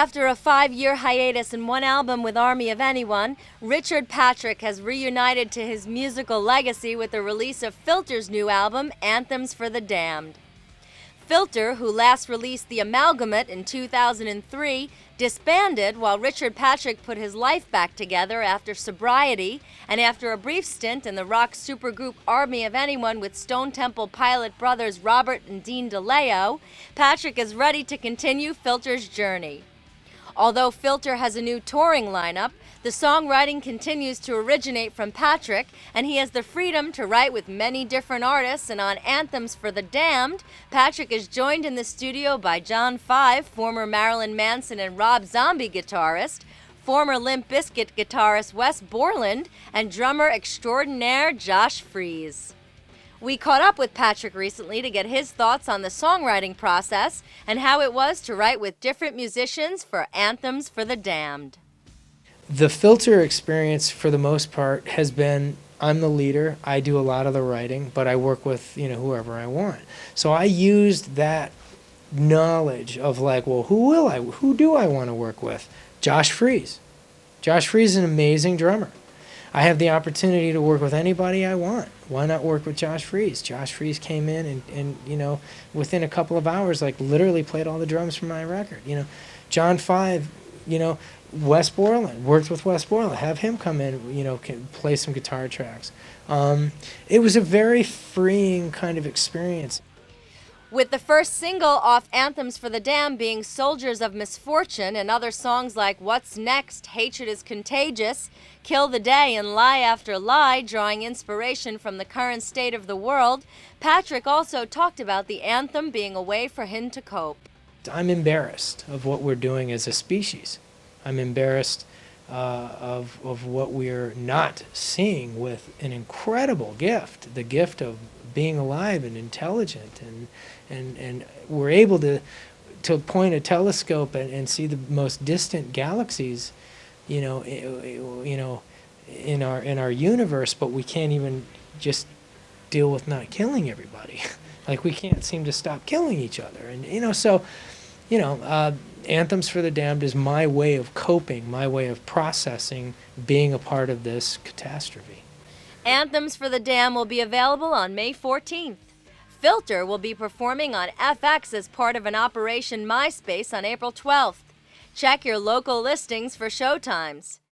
After a 5-year hiatus and one album with Army of Anyone, Richard Patrick has reunited to his musical legacy with the release of Filter's new album, Anthems for the Damned. Filter, who last released The Amalgamate in 2003, disbanded while Richard Patrick put his life back together after sobriety, and after a brief stint in the rock supergroup Army of Anyone with Stone Temple Pilot brothers Robert and Dean DeLeo, Patrick is ready to continue Filter's journey. Although Filter has a new touring lineup, the songwriting continues to originate from Patrick, and he has the freedom to write with many different artists. And on Anthems for the Damned, Patrick is joined in the studio by John Five, former Marilyn Manson and Rob Zombie guitarist, former Limp Bizkit guitarist Wes Borland, and drummer extraordinaire Josh Freese. We caught up with Patrick recently to get his thoughts on the songwriting process and how it was to write with different musicians for Anthems for the Damned. The Filter experience, for the most part, has been, I'm the leader, I do a lot of the writing, but I work with, whoever I want. So I used that knowledge of like, well, who do I want to work with? Josh Freese. Josh Freese is an amazing drummer. I have the opportunity to work with anybody I want. Why not work with Josh Freese? Josh Freese came in and within a couple of hours, like literally played all the drums for my record. John Five, Wes Borland, worked with Wes Borland. Have him come in, play some guitar tracks. It was a very freeing kind of experience. With the first single off Anthems for the Damned being Soldiers of Misfortune, and other songs like What's Next, Hatred is Contagious, Kill the Day, and Lie After Lie drawing inspiration from the current state of the world, Patrick also talked about the anthem being a way for him to cope. I'm embarrassed of what we're doing as a species. I'm embarrassed of what we're not seeing with an incredible gift, the gift of being alive and intelligent, and we're able to point a telescope and see the most distant galaxies, in our universe, but we can't even just deal with not killing everybody. Like we can't seem to stop killing each other, and Anthems for the Damned is my way of coping, my way of processing being a part of this catastrophe. Anthems for the Damned will be available on May 14th. Filter will be performing on FX as part of an Operation MySpace on April 12th. Check your local listings for showtimes.